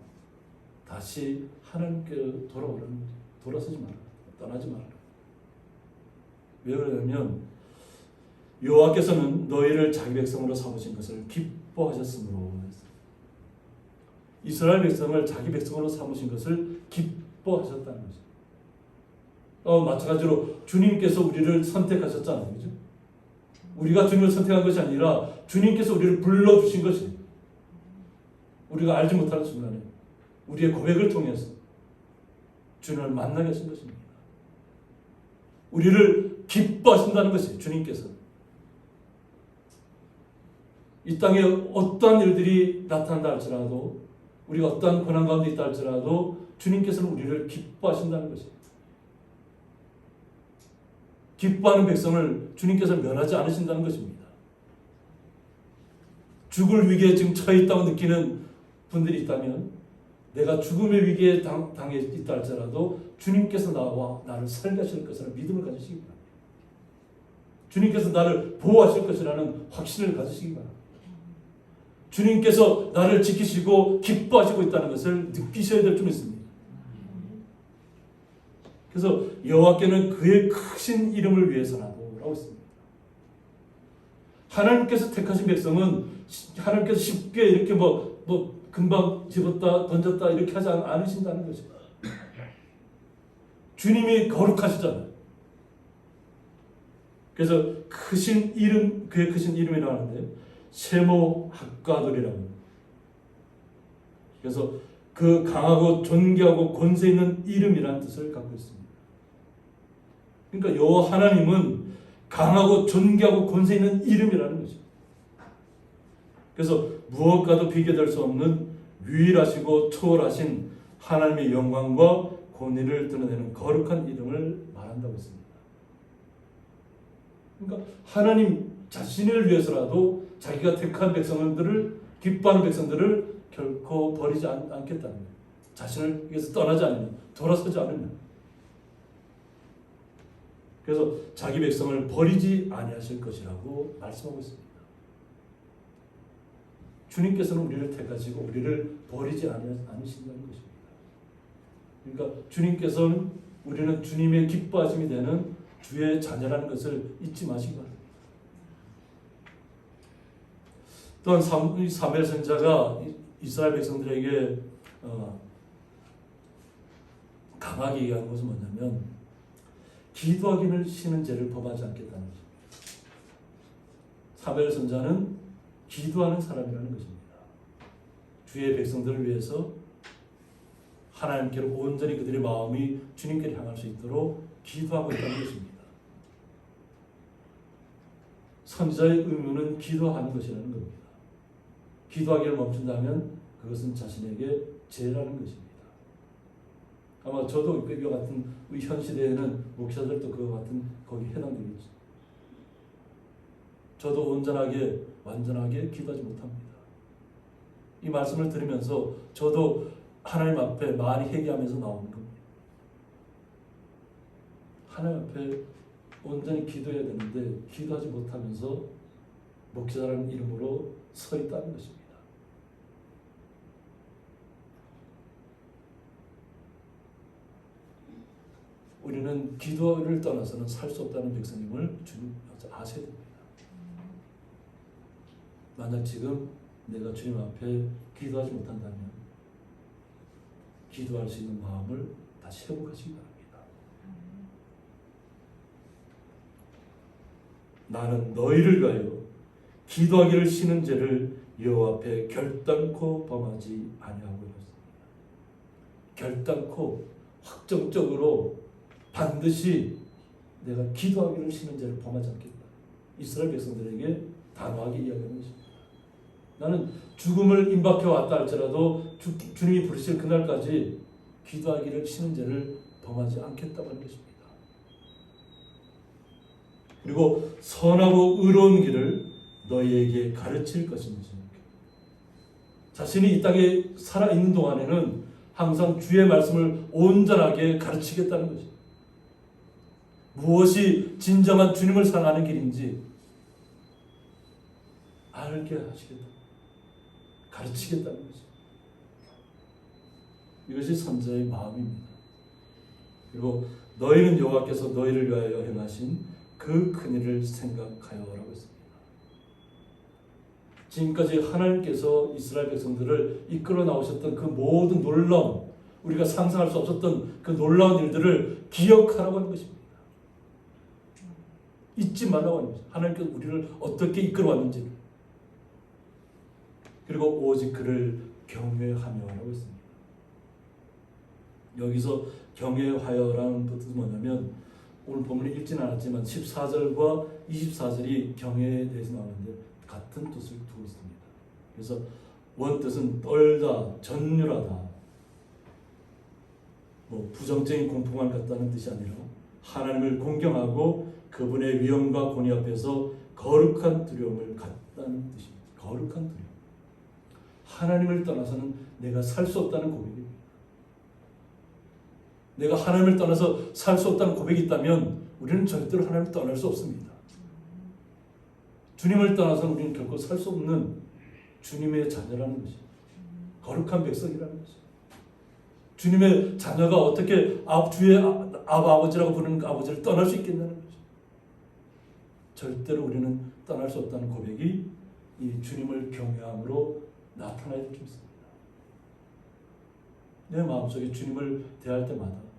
다시 하나님께 돌아오라는 거죠. 돌아서지 말아라. 떠나지 말아라. 왜 그러냐면 여호와께서는 너희를 자기 백성으로 삼으신 것을 기뻐하셨으므로 했어요. 이스라엘 백성을 자기 백성으로 삼으신 것을 기뻐하셨다는 거죠. 마찬가지로 주님께서 우리를 선택하셨잖아요. 그죠? 우리가 주님을 선택한 것이 아니라 주님께서 우리를 불러주신 것이에요. 우리가 알지 못하는 순간에 우리의 고백을 통해서 주님을 만나게 하신 것입니다. 우리를 기뻐하신다는 것이에요. 주님께서. 이 땅에 어떠한 일들이 나타난다 할지라도 우리가 어떠한 고난 가운데 있다 할지라도 주님께서는 우리를 기뻐하신다는 것이에요. 기뻐하는 백성을 주님께서 면하지 않으신다는 것입니다. 죽을 위기에 지금 처해 있다고 느끼는 분들이 있다면 내가 죽음의 위기에 당해 있다 할지라도 주님께서 나와 나를 살게 하실 것이라는 믿음을 가지시기 바랍니다. 주님께서 나를 보호하실 것이라는 확신을 가지시기 바랍니다. 주님께서 나를 지키시고 기뻐하시고 있다는 것을 느끼셔야 될 줄 믿습니다. 그래서 여호와께는 그의 크신 이름을 위해서라도 라고 했습니다. 하나님께서 택하신 백성은 하나님께서 쉽게 이렇게 금방 집었다 던졌다 이렇게 하지 않으신다는 것입니다. 주님이 거룩하시잖아요. 그래서 크신 이름, 그의 크신 이름이라고 하는데 세모 학가들이라고 합니다. 그래서 그 강하고 존귀하고 권세 있는 이름이라는 뜻을 갖고 있습니다. 그러니까 여호와 하나님은 강하고 존귀하고 권세 있는 이름이라는 것입니다. 그래서 무엇과도 비교될 수 없는 유일하시고 초월하신 하나님의 영광과 권위를 드러내는 거룩한 이름을 말한다고 했습니다. 그러니까 하나님 자신을 위해서라도 자기가 택한 백성들을 기뻐하는 백성들을 결코 버리지 않겠다는 거예요. 자신을 위해서 떠나지 않으면, 돌아서지 않으면. 그래서 자기 백성을 버리지 아니하실 것이라고 말씀하고 있습니다. 주님께서는 우리를 택하시고 우리를 버리지 않으신다는 것입니다. 그러니까 주님께서는 우리는 주님의 기뻐하심이 되는 주의 자녀라는 것을 잊지 마시기 바랍니다. 또한 사무엘 선지자가 이스라엘 백성들에게 강하게 얘기하는 것은 뭐냐면 기도하기는 쉬는 죄를 범하지 않겠다는 것입니다. 사무엘 선지자는 기도하는 사람이라는 것입니다. 주의 백성들을 위해서 하나님께로 온전히 그들의 마음이 주님께로 향할 수 있도록 기도하고 있다는 것입니다. 선지자의 의무는 기도하는 것이라는 겁니다. 기도하기를 멈춘다면 그것은 자신에게 죄라는 것입니다. 아마 저도 이와 같은 우리 현 시대에는 목사들도 그와 같은 거기 해당되겠죠. 저도 온전하게 완전하게 기도하지 못합니다. 이 말씀을 들으면서 저도 하나님 앞에 많이 회개하면서 나오는 겁니다. 하나님 앞에 온전히 기도해야 되는데 기도하지 못하면서 목사라는 이름으로 서 있다는 것입니다. 우리는 기도를 떠나서는 살 수 없다는 백성임을 주님 아셔야 됩니다. 만약 지금 내가 주님 앞에 기도하지 못한다면 기도할 수 있는 마음을 다시 회복하시기 바랍니다. 나는 너희를 위하여 기도하기를 쉬는 죄를 여호와 앞에 결단코 범하지 아니하고 있습니다. 결단코 확정적으로 반드시 내가 기도하기를 쉬는 죄를 범하지 않겠다. 이스라엘 백성들에게 단호하게 이야기하는 것입니다. 나는 죽음을 임박해 왔다 할지라도 주님이 부르실 그날까지 기도하기를 쉬는 죄를 범하지 않겠다고 하는 것입니다. 그리고 선하고 의로운 길을 너희에게 가르칠 것인지, 자신이 이 땅에 살아있는 동안에는 항상 주의 말씀을 온전하게 가르치겠다는 것입니다. 무엇이 진정한 주님을 사랑하는 길인지 알게 하시겠다, 가르치겠다는 것입니다. 이것이 선지자의 마음입니다. 그리고 너희는 여호와께서 너희를 위하여 행하신 그 큰일을 생각하여라고 했습니다. 지금까지 하나님께서 이스라엘 백성들을 이끌어 나오셨던 그 모든 놀라운, 우리가 상상할 수 없었던 그 놀라운 일들을 기억하라고 하는 것입니다. 잊지 말라고 하는 것입니다. 하나님께서 우리를 어떻게 이끌어 왔는지, 그리고 오직 그를 경외하며라고 했습니다. 여기서 경외하여라는 뜻은 뭐냐면, 오늘 본문에 읽지는 않았지만 14절과 24절이 경외에 대해서 나오는데 같은 뜻을 두고 있습니다. 그래서 원뜻은 떨다, 전율하다, 부정적인 공포만 갖다는 뜻이 아니라 하나님을 공경하고 그분의 위엄과 권위 앞에서 거룩한 두려움을 갖다는 뜻입니다. 거룩한 두려움. 하나님을 떠나서는 내가 살 수 없다는 고백입니다. 내가 하나님을 떠나서 살 수 없다는 고백이 있다면 우리는 절대로 하나님을 떠날 수 없습니다. 주님을 떠나서는 우리는 결코 살 수 없는 주님의 자녀라는 것입니다. 거룩한 백성이라는 것입니다. 주님의 자녀가 어떻게 주의 아버지라고 부르는 아버지를 떠날 수 있겠냐는 것입니다. 절대로 우리는 떠날 수 없다는 고백이 이 주님을 경외함으로 나타나야 될 줄 믿습니다. 내 마음속에 주님을 대할 때마다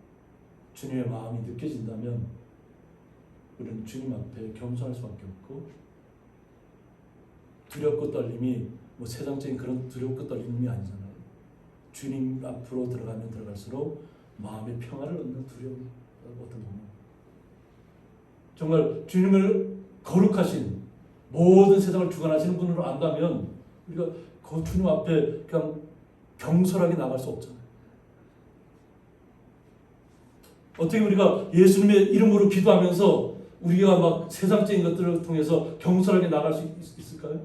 주님의 마음이 느껴진다면 우리는 주님 앞에 겸손할 수밖에 없고, 두렵고 떨림이 세상적인 그런 두렵고 떨림이 아니잖아요. 주님 앞으로 들어가면 들어갈수록 마음의 평화를 얻는 두려움이 어떤 보면 정말 주님을 거룩하신 모든 세상을 주관하시는 분으로 안다면 우리가 그 주님 앞에 그냥 경솔하게 나갈 수 없잖아요. 어떻게 우리가 예수님의 이름으로 기도하면서 우리가 막 세상적인 것들을 통해서 경솔하게 나갈 수 있을까요?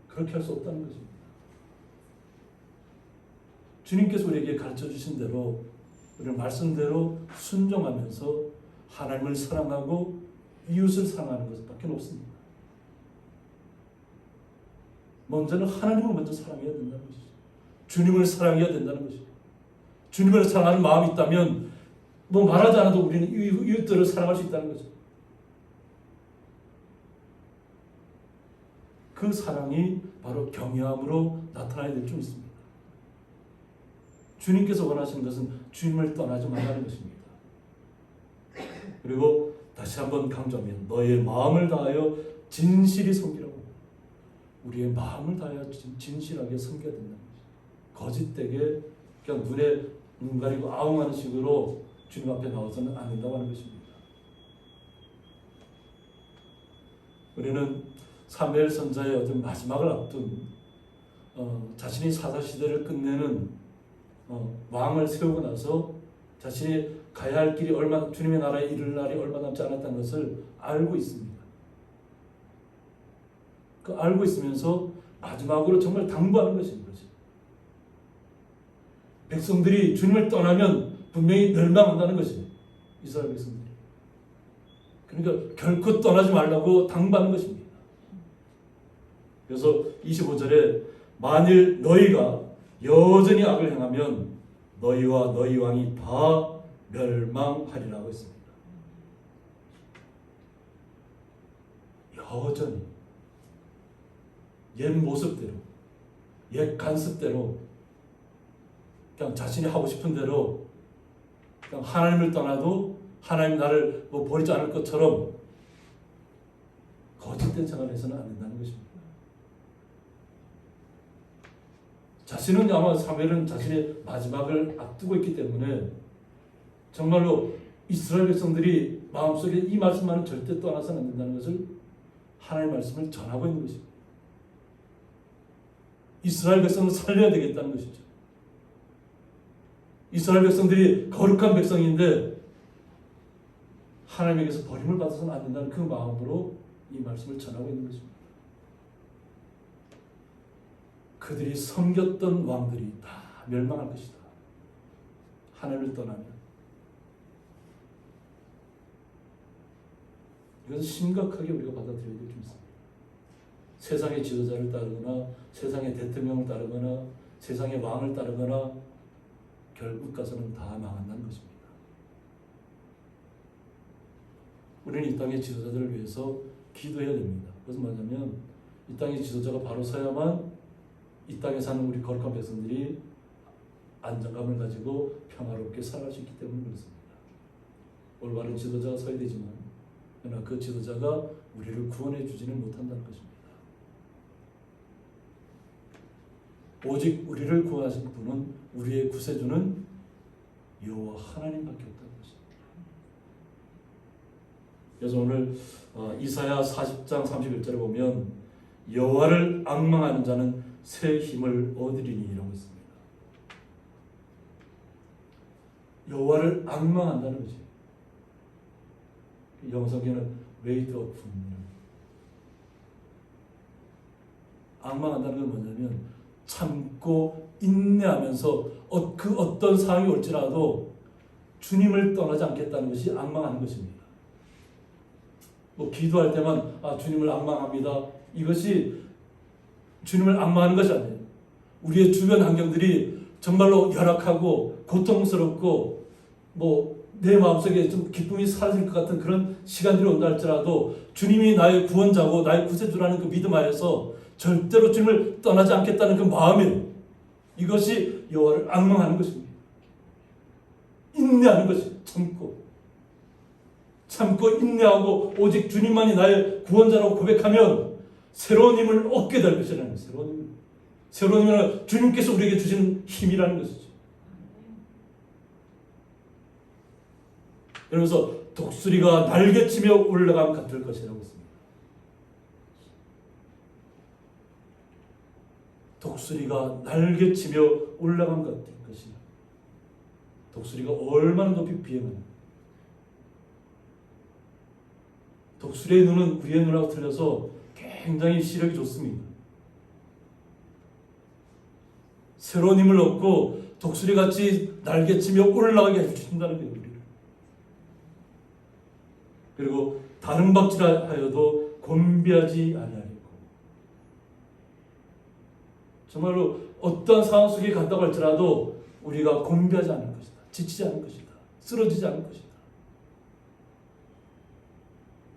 그렇게 할 수 없다는 것입니다. 주님께서 우리에게 가르쳐 주신 대로, 우리는 말씀대로 순종하면서 하나님을 사랑하고 이웃을 사랑하는 것밖에 없습니다. 먼저는 하나님을 먼저 사랑해야 된다는 것이죠. 주님을 사랑해야 된다는 것이죠. 주님을 사랑하는 마음이 있다면 말하지 않아도 우리는 이웃들을 사랑할 수 있다는 거죠. 그 사랑이 바로 경외함으로 나타나야 될 줄 믿습니다. 주님께서 원하시는 것은 주님을 떠나지 말라는 것입니다. 그리고 다시 한번 강조하면 너의 마음을 다하여 진실히 섬기라고. 우리의 마음을 다하여 진실하게 섬겨야 된다는 것입니다. 거짓되게 그냥 눈에 눈 가리고 아웅하는 식으로 주님 앞에 나와서는 안 된다고 하는 것입니다. 우리는 사무엘 선자의 어떤 마지막을 앞둔 자신이 사사시대를 끝내는 왕을 세우고 나서 자신이 가야 할 길이 주님의 나라에 이를 날이 얼마 남지 않았다는 것을 알고 있습니다. 그 알고 있으면서 마지막으로 정말 당부하는 것입니다. 백성들이 주님을 떠나면 분명히 멸망한다는 것이에요. 이스라엘 백성들이. 그러니까 결코 떠나지 말라고 당부하는 것입니다. 그래서 25절에 만일 너희가 여전히 악을 행하면 너희와 너희 왕이 다 멸망하리라고 했습니다. 여전히 옛 모습대로, 옛 간습대로, 그냥 자신이 하고 싶은 대로, 그냥 하나님을 떠나도 하나님 나를 버리지 않을 것처럼 거짓된 생활을 해서는 안 된다는 것입니다. 자신은 아마 사무엘은 자신의 마지막을 앞두고 있기 때문에 정말로 이스라엘 백성들이 마음속에 이 말씀만은 절대 떠나서는 안 된다는 것을 하나님의 말씀을 전하고 있는 것입니다. 이스라엘 백성을 살려야 되겠다는 것이죠. 이스라엘 백성들이 거룩한 백성인데 하나님에게서 버림을 받아서는 안 된다는 그 마음으로 이 말씀을 전하고 있는 것입니다. 그들이 섬겼던 왕들이 다 멸망할 것이다. 하나님을 떠나면. 이것은 심각하게 우리가 받아들여야 될 점입니다. 세상의 지도자를 따르거나 세상의 대통령을 따르거나 세상의 왕을 따르거나 결국 가서는 다 망한다는 것입니다. 우리는 이 땅의 지도자들을 위해서 기도해야 됩니다. 그것은 뭐냐면 이 땅의 지도자가 바로 서야만 이 땅에 사는 우리 거룩한 백성들이 안정감을 가지고 평화롭게 살아갈 수 있기 때문에 그렇습니다. 올바른 지도자가 서야 되지만 그러나 그 지도자가 우리를 구원해 주지는 못한다는 것입니다. 오직 우리를 구원하신 분은 우리의 구세주는 여호와 하나님밖에 없다는 것입니다. 그래서 오늘 이사야 40장 31절에 보면 여호와를 앙망하는 자는 새 힘을 얻으리니 이라고 있습니다. 여호와를 앙망한다는 것이에요. 영성에는 wait upon. 앙망한다는 건 뭐냐면 참고 인내하면서 그 어떤 상황이 올지라도 주님을 떠나지 않겠다는 것이 앙망하는 것입니다. 기도할 때만 주님을 앙망합니다. 이것이 주님을 앙망하는 것이 아니에요. 우리의 주변 환경들이 정말로 열악하고 고통스럽고 내 마음속에 좀 기쁨이 사라질 것 같은 그런 시간들이 온다 할지라도 주님이 나의 구원자고 나의 구세주라는 그 믿음 하에서 절대로 주님을 떠나지 않겠다는 그 마음이에요. 이것이 여호와를 앙망하는 것입니다. 인내하는 것이 참고 인내하고 오직 주님만이 나의 구원자라고 고백하면 새로운 힘을 얻게 될 것이라는 거예요. 새로운 힘은 주님께서 우리에게 주시는 힘이라는 것이죠. 그러면서 독수리가 날개치며 올라감 같을 것이라고 했습니다. 독수리가 날개치며 올라감 같을 것이다. 독수리가 얼마나 높이 비행하는가. 독수리의 눈은 우리의 눈하고 틀려서 굉장히 시력이 좋습니다. 새로운 힘을 얻고 독수리같이 날개치며 올라가게 해주신다는 거예요. 우리를. 그리고 다른 박질하여도 곤비하지 아니하리고. 정말로 어떤 상황 속에 간다고 할지라도 우리가 곤비하지 않을 것이다. 지치지 않을 것이다. 쓰러지지 않을 것이다.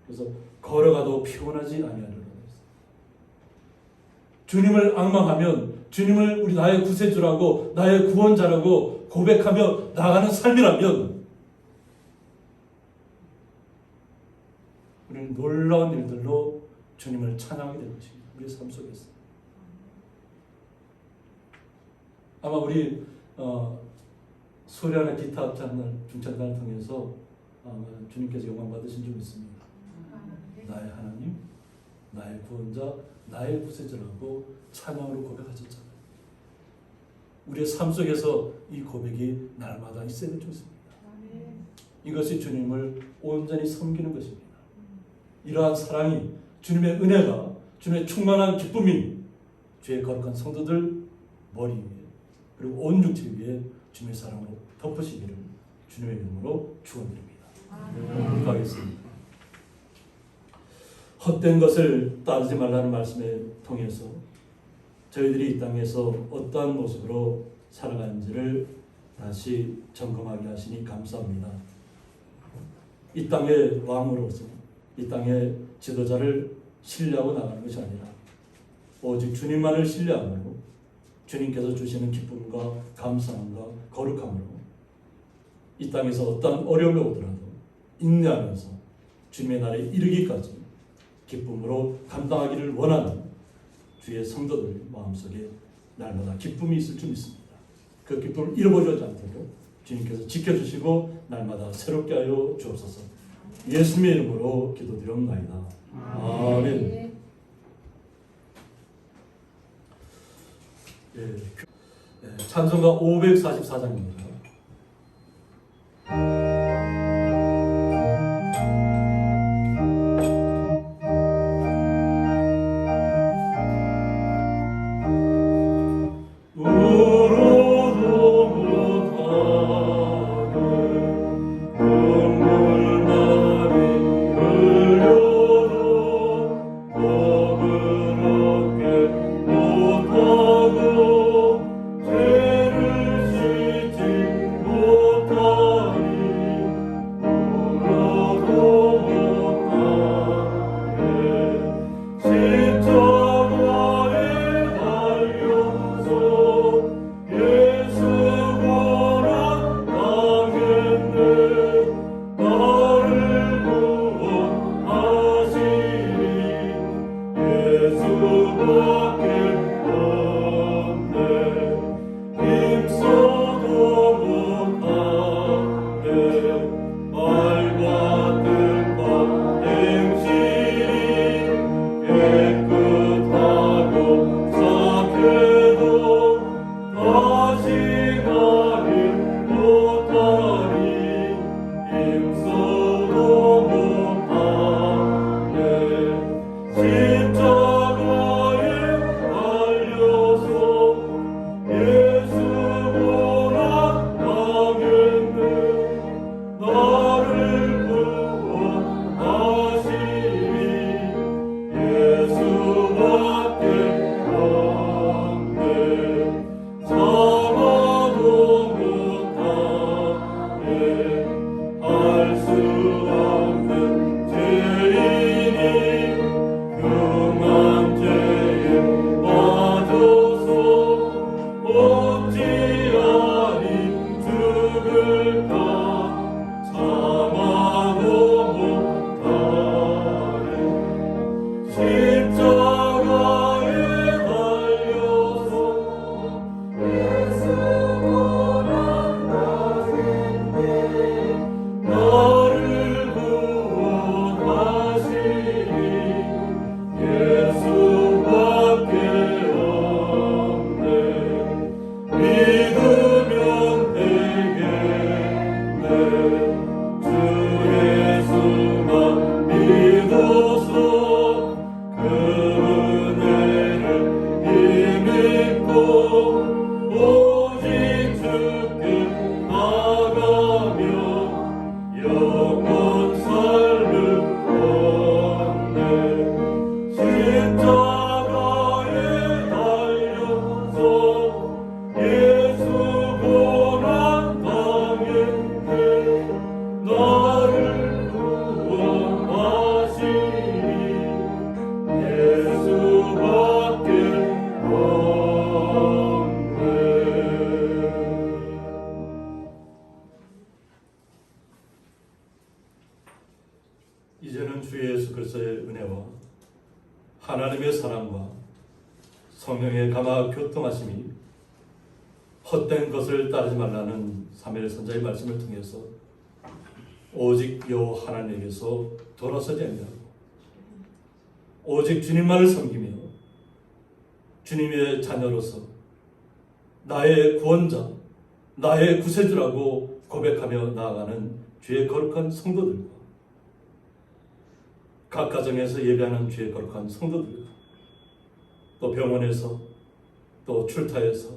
그래서 걸어가도 피곤하지 아니하리라. 주님을 앙망하면 주님을 우리 나의 구세주라고 나의 구원자라고 고백하며 나아가는 삶이라면 우리는 놀라운 일들로 주님을 찬양하게 될 것입니다. 우리의 삶 속에서. 아마 우리 소리하는 기타 합창단 중창단을 통해서 주님께서 영광 받으신 줄 믿습니다. 나의 하나님, 나의 구원자, 나의 구세주라고 찬양으로 고백하셨잖아요. 우리의 삶 속에서 이 고백이 날마다 있어야 될 것입니다. 이것이 주님을 온전히 섬기는 것입니다. 이러한 사랑이, 주님의 은혜가, 주님의 충만한 기쁨이 주의 거룩한 성도들 머리 위에 그리고 온 육체 위에 주님의 사랑으로 덮으시기를 주님의 이름으로 축원드립니다. 기도하겠습니다. 헛된 것을 따르지 말라는 말씀에 통해서 저희들이 이 땅에서 어떠한 모습으로 살아가는지를 다시 점검하게 하시니 감사합니다. 이 땅의 왕으로서 이 땅의 지도자를 신뢰하고 나가는 것이 아니라 오직 주님만을 신뢰함으로 주님께서 주시는 기쁨과 감사함과 거룩함으로 이 땅에서 어떠한 어려움이 오더라도 인내하면서 주님의 날에 이르기까지 기쁨으로 감당하기를 원하는 주의 성도들 마음속에 날마다 기쁨이 있을 줄 믿습니다. 그 기쁨을 잃어버리지 않도록 주님께서 지켜주시고 날마다 새롭게 하여 주옵소서. 예수님의 이름으로 기도드렸나이다. 아멘. 찬송가 544장입니다. 이제는 주 예수 그리스도의 은혜와 하나님의 사랑과 성령의 감화 교통하심이 헛된 것을 따르지 말라는 사무엘 선지자의 말씀을 통해서 오직 여호와 하나님에게서 돌아서지 아니하고 오직 주님만을 섬기며 주님의 자녀로서 나의 구원자, 나의 구세주라고 고백하며 나아가는 주의 거룩한 성도들과 각 가정에서 예배하는 주의 거룩한 성도들과 또 병원에서 또 출타에서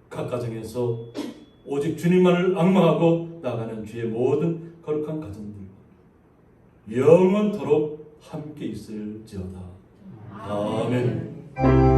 각 가정에서 오직 주님만을 앙망하고 나아가는 주의 모든 거룩한 가정들과 영원토록 함께 있을지어다. 아멘. 아멘.